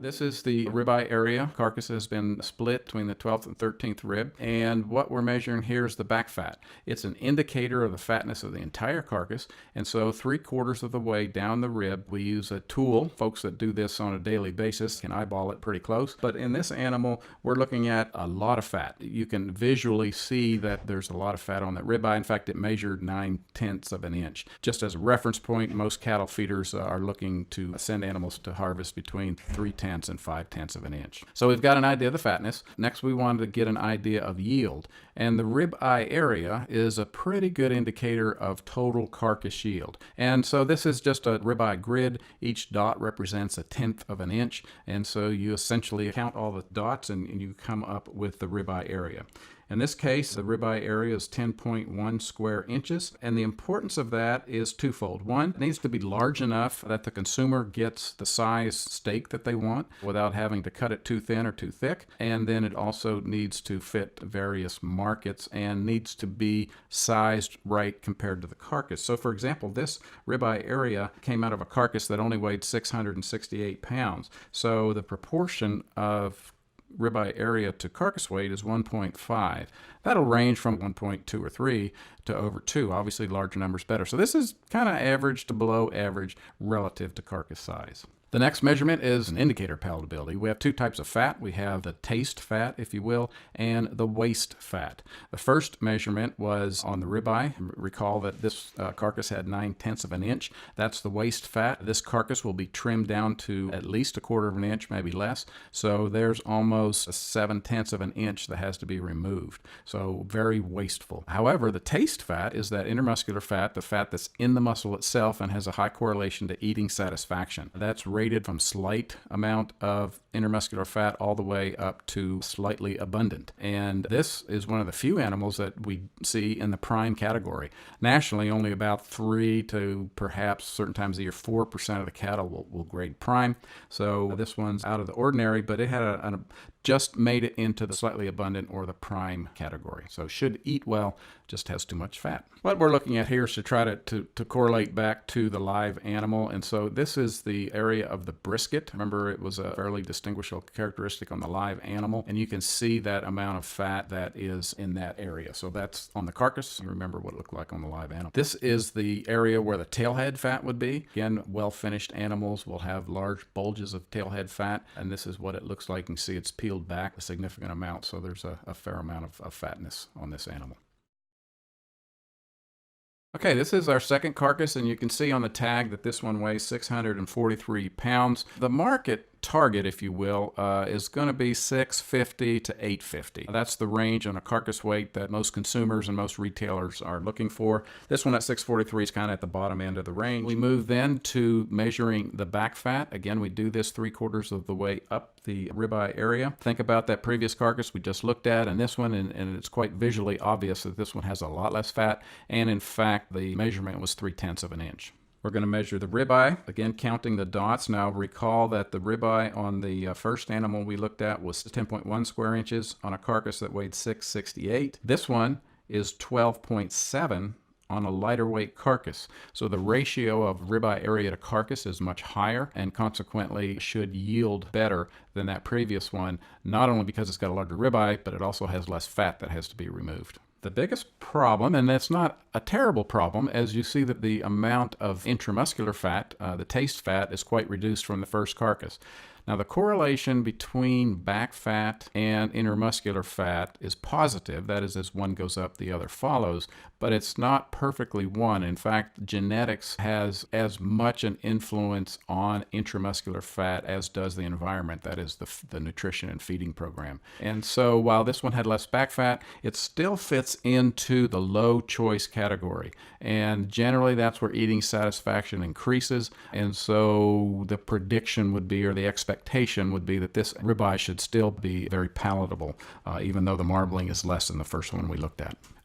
This is the ribeye area. Carcass has been split between the 12th and 13th rib, and what we're measuring here is the back fat. It's an indicator of the fatness of the entire carcass, and so 3/4 of the way down the rib, we use a tool. Folks that do this on a daily basis can eyeball it pretty close, but in this animal, we're looking at a lot of fat. You can visually see that there's a lot of fat on that ribeye. In fact, it measured 9/10 of an inch. Just as a reference point, most cattle feeders are looking to send animals to harvest between 3/10 and 5/10 of an inch. So we've got an idea of the fatness. Next, we wanted to get an idea of yield. And the ribeye area is a pretty good indicator of total carcass yield. And so this is just a ribeye grid. Each dot represents 1/10 of an inch. And so you essentially count all the dots and you come up with the ribeye area. In this case, the ribeye area is 10.1 square inches, and the importance of that is twofold. One, it needs to be large enough that the consumer gets the size steak that they want without having to cut it too thin or too thick, and then it also needs to fit various markets and needs to be sized right compared to the carcass. So for example, this ribeye area came out of a carcass that only weighed 668 pounds. So the proportion of ribeye area to carcass weight is 1.5. That'll range from 1.2 or 3 to over 2. Obviously, larger numbers better. So this is kind of average to below average relative to carcass size. The next measurement is an indicator of palatability. We have two types of fat. We have the taste fat, if you will, and the waist fat. The first measurement was on the ribeye. Recall that this carcass had 9/10 of an inch. That's the waist fat. This carcass will be trimmed down to at least 1/4 of an inch, maybe less. So there's almost 7/10 of an inch that has to be removed. So very wasteful. However, the taste fat is that intermuscular fat, the fat that's in the muscle itself and has a high correlation to eating satisfaction. That's rated from slight amount of intermuscular fat all the way up to slightly abundant. And this is one of the few animals that we see in the prime category. Nationally, only about 3 to perhaps certain times of the year 4% of the cattle will grade prime. So this one's out of the ordinary, but it had just made it into the slightly abundant or the prime category. So should eat well, just has too much fat. What we're looking at here is to try to correlate back to the live animal. And so this is the area of the brisket. Remember, it was a fairly distinguishable characteristic on the live animal. And you can see that amount of fat that is in that area. So that's on the carcass. You remember what it looked like on the live animal. This is the area where the tailhead fat would be. Again, well-finished animals will have large bulges of tailhead fat. And this is what it looks like. You can see it's peeled back a significant amount. So there's a fair amount of fatness on this animal. Okay, this is our second carcass, and you can see on the tag that this one weighs 643 pounds. The market target, if you will, is going to be 650 to 850. That's the range on a carcass weight that most consumers and most retailers are looking for. This one at 643 is kind of at the bottom end of the range. We move then to measuring the back fat. Again, we do this 3/4 of the way up the ribeye area. Think about that previous carcass we just looked at and this one, and it's quite visually obvious that this one has a lot less fat, and in fact, the measurement was 3/10 of an inch. We're going to measure the ribeye, again counting the dots. Now recall that the ribeye on the first animal we looked at was 10.1 square inches on a carcass that weighed 668. This one is 12.7 on a lighter weight carcass. So the ratio of ribeye area to carcass is much higher and consequently should yield better than that previous one, not only because it's got a larger ribeye, but it also has less fat that has to be removed. The biggest problem, and that's not a terrible problem, as you see that the amount of intramuscular fat, the taste fat, is quite reduced from the first carcass. Now, the correlation between back fat and intermuscular fat is positive. That is, as one goes up, the other follows. But it's not perfectly one. In fact, genetics has as much an influence on intramuscular fat as does the environment. That is, the nutrition and feeding program. And so while this one had less back fat, it still fits into the low choice category. And generally, that's where eating satisfaction increases. And so the prediction would be, or the expectation would be, that this ribeye should still be very palatable, even though the marbling is less than the first one we looked at.